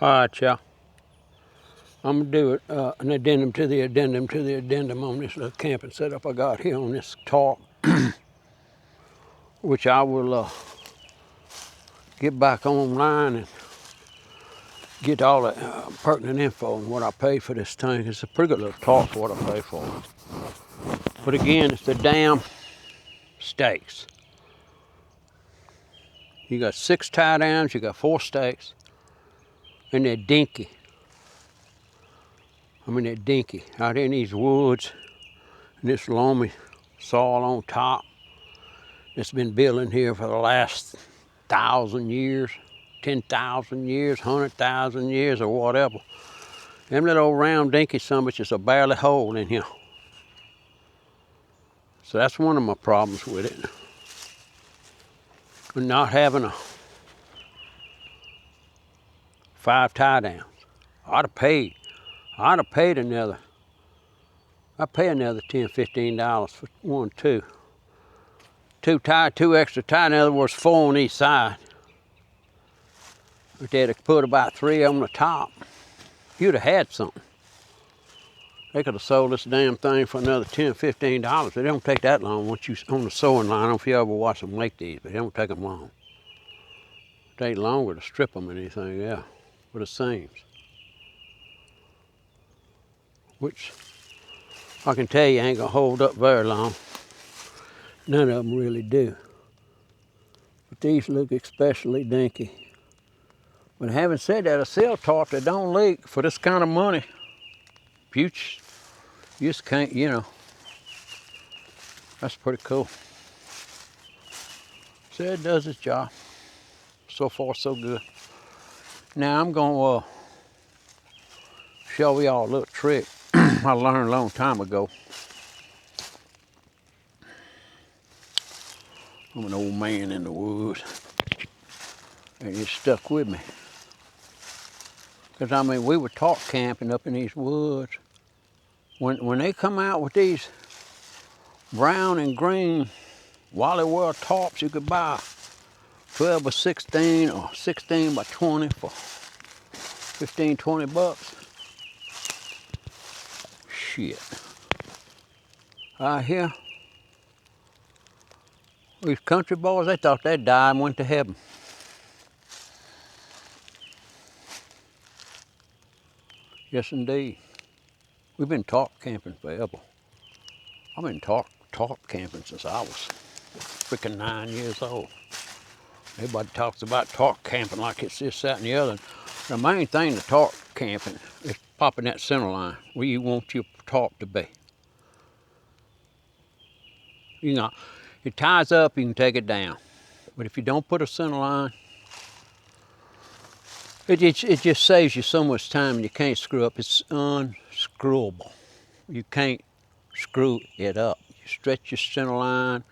All right, y'all. I'm gonna do an addendum to the addendum to the addendum on this little camping setup I got here on this Tarp, which I will get back online and get all the pertinent info on what I paid for this thing. It's a pretty good little Tarp for what I paid for it. But again, it's the damn stakes. You got 6 tie downs, you got 4 stakes, and they're dinky. I mean, they're dinky. Out in these woods, and this loamy soil on top. It's been building here for the last 1,000 years, 10,000 years, 100,000 years, or whatever. Them little old round dinky summits is a barely hole in here. So that's one of my problems with it. And not having a 5 tie downs. I'd have paid another, I'd pay another $10, $15 for 1, 2. 2 extra tie, in other words 4 on each side. But they'd have put about 3 on the top. You'd have had something. They could have sold this damn thing for another $10, $15. It don't take that long once you on the sewing line. I don't know if you ever watch them make these, but it don't take them long. It take longer to strip them than anything else with the seams. Which I can tell you ain't gonna hold up very long. None of them really do. But these look especially dinky. But having said that, a sail tarp that don't leak for this kind of money, you just can't, you know. That's pretty cool. So it does its job. So far, so good. Now I'm gonna show y'all a little trick I learned a long time ago. I'm an old man in the woods, and it stuck with me. Because I mean, we were Tarp camping up in these woods. When they come out with these brown and green Wally World tarps, you could buy 12 by 16 or 16 by 20 for 15, 20 bucks. Shit. Out here, these country boys, they thought they'd die and went to heaven. Yes, indeed. We've been Tarp camping forever. I've been Tarp camping since I was freaking 9 years old. Everybody talks about Tarp camping like it's this, that, and the other. The main thing to Tarp camping is popping that center line where you want your tarp to be. You know, it ties up, you can take it down. But if you don't put a center line, it just saves you so much time and you can't screw up. It's unscrewable. You can't screw it up. You stretch your center line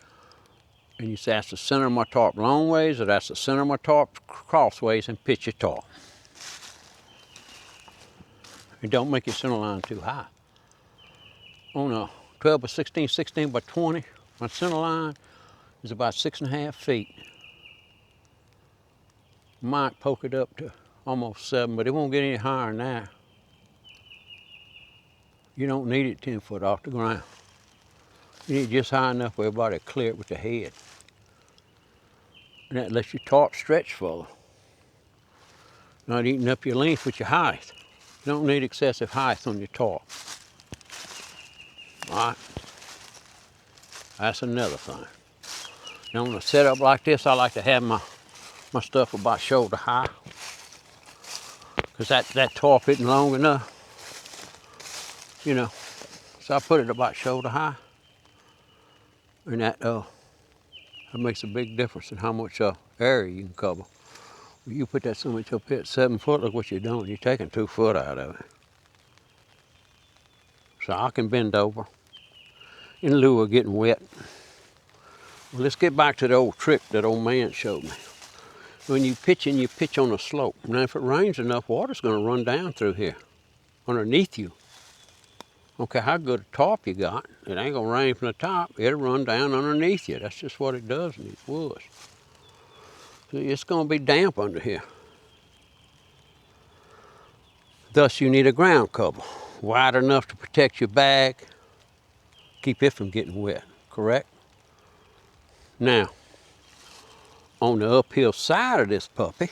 and you say, that's the center of my tarp long ways, or that's the center of my tarp crossways, and pitch your tarp. And don't make your center line too high. On a 12 by 16, 16 by 20, my center line is about 6.5 feet. Might poke it up to almost 7, but it won't get any higher than that. You don't need it 10 foot off the ground. You need it just high enough for everybody to clear it with the head. And that lets your tarp stretch further. Not eating up your length with your height. You don't need excessive height on your tarp. All right? That's another thing. Now on a setup like this, I like to have my stuff about shoulder high. Because that tarp isn't long enough. You know, so I put it about shoulder high. And that makes a big difference in how much area you can cover. When you put that so much up here at 7 foot, look what you're doing. You're taking 2 foot out of it. So I can bend over in lieu of getting wet. Well, let's get back to the old trick that old man showed me. When you pitch on a slope. Now if it rains enough, water's gonna run down through here, underneath you. Okay, how good a tarp you got, it ain't gonna rain from the top, it'll run down underneath you. That's just what it does in these woods. So it's gonna be damp under here. Thus, you need a ground cover, wide enough to protect your bag, keep it from getting wet, correct? Now, on the uphill side of this puppy,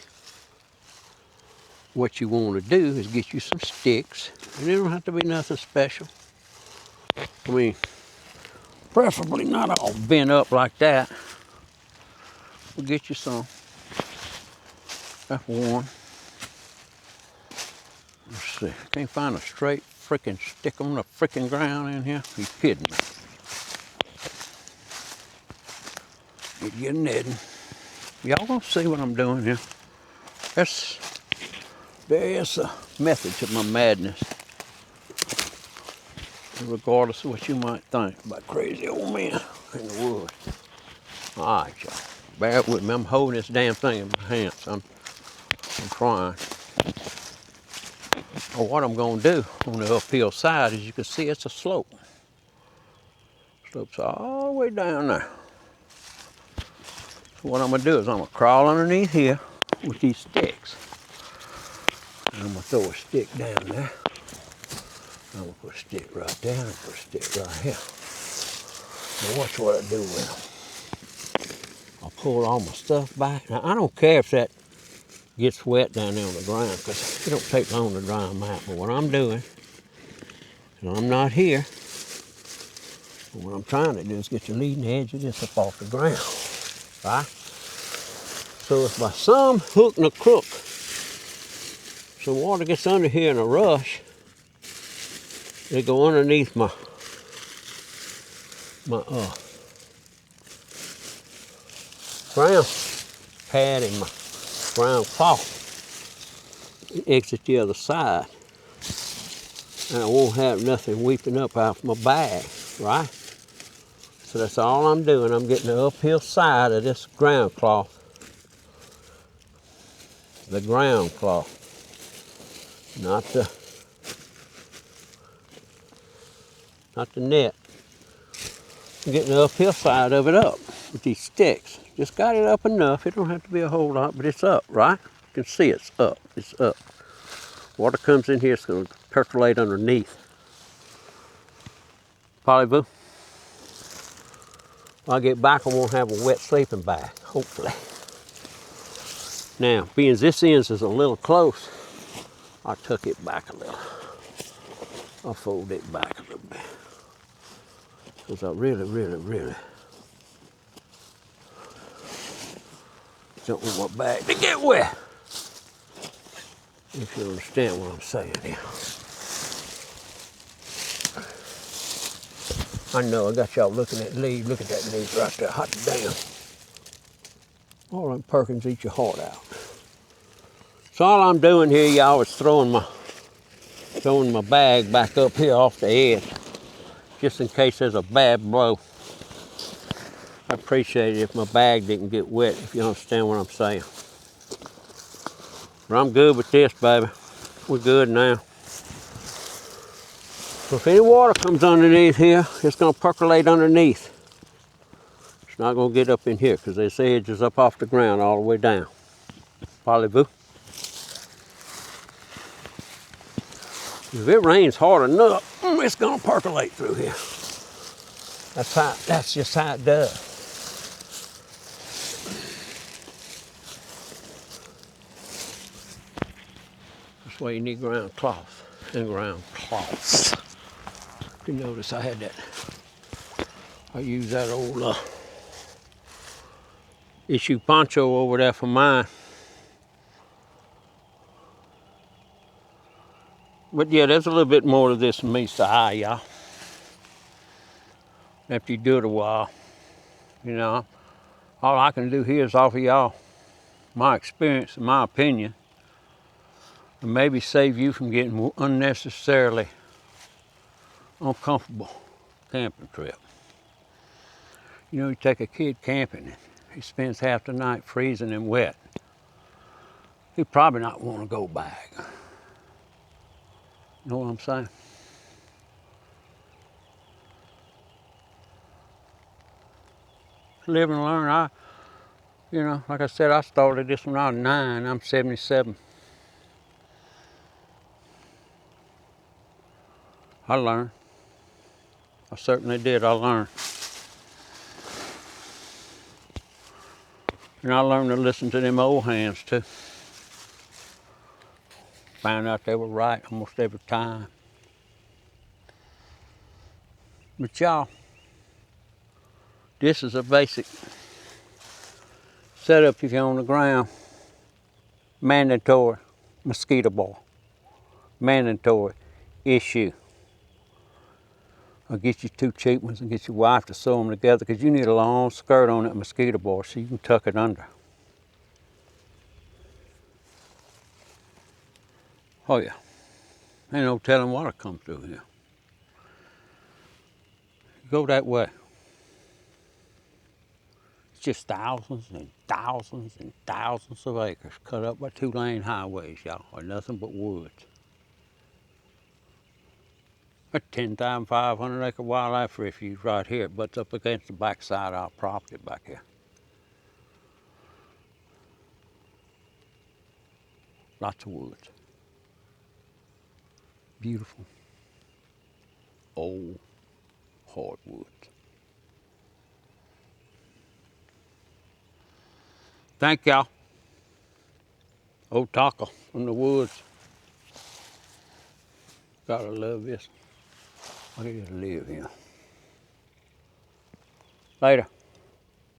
what you want to do is get you some sticks, and they don't have to be nothing special. I mean, preferably not all bent up like that. We'll get you some. That's one. Let's see, can't find a straight freaking stick on the freaking ground in here. You kidding me? Get you knitting. Y'all gonna see what I'm doing here. There's a method to my madness. Regardless of what you might think about crazy old men in the woods. All right, y'all. Bear with me. I'm holding this damn thing in my hands. I'm trying. Well, what I'm gonna do on the uphill side, as you can see, it's a slope. Slope's all the way down there. So what I'm gonna do is I'm gonna crawl underneath here with these sticks. And I'm gonna throw a stick down there. I'm gonna put a stick right there and put a stick right here. Now watch what I do with them. I'll pull all my stuff back. Now I don't care if that gets wet down there on the ground because it don't take long to dry them out. But what I'm doing, and I'm not here, but what I'm trying to do is get the leading edge of this up off the ground, right? So if by some hook and a crook, some water gets under here in a rush, they go underneath my ground pad and my ground cloth. Exit the other side, and I won't have nothing weeping up out of my bag, right? So that's all I'm doing. I'm getting the uphill side of this ground cloth, the ground cloth, not the net. I'm getting the uphill side of it up with these sticks. Just got it up enough. It don't have to be a whole lot, but it's up, right? You can see it's up. It's up. Water comes in here, it's going to percolate underneath. Polyboo. When I get back, I won't have a wet sleeping bag, hopefully. Now, being this end is a little close, I'll tuck it back a little. I'll fold it back a little bit. Because I really don't want my bag to get wet. If you understand what I'm saying here. I know, I got y'all looking at leaves. Look at that leaf right there, hot damn. All them Perkins eat your heart out. So all I'm doing here, y'all, is throwing my bag back up here off the edge, just in case there's a bad blow. I appreciate it if my bag didn't get wet, if you understand what I'm saying. But I'm good with this, baby. We're good now. So if any water comes underneath here, it's gonna percolate underneath. It's not gonna get up in here because this edge is up off the ground all the way down. Polyboo. If it rains hard enough, it's gonna percolate through here. That's just how it does. That's why you need ground cloth and ground cloths. You notice I had that. I used that old issue poncho over there for mine. But yeah, there's a little bit more to this than meets the eye, y'all. After you do it a while, you know, all I can do here is offer y'all my experience and my opinion, and maybe save you from getting unnecessarily uncomfortable camping trip. You know, you take a kid camping and he spends half the night freezing and wet. He'd probably not want to go back. You know what I'm saying? Live and learn. Like I said, I started this when I was 9. I'm 77. I learned. I certainly did. I learned. And I learned to listen to them old hands too. Found out they were right almost every time. But y'all, this is a basic setup if you're on the ground. Mandatory mosquito bar. Mandatory issue. I'll get you 2 cheap ones and get your wife to sew them together because you need a long skirt on that mosquito bar so you can tuck it under. Oh yeah, ain't no telling what'll come through here. Go that way. It's just thousands and thousands and thousands of acres cut up by 2-lane highways, y'all, are nothing but woods. A 10,500 acre wildlife refuge right here. It butts up against the backside of our property back here. Lots of woods. Beautiful, old hardwoods. Thank y'all. Old Taco from the woods. Gotta love this. I gotta live here. Later.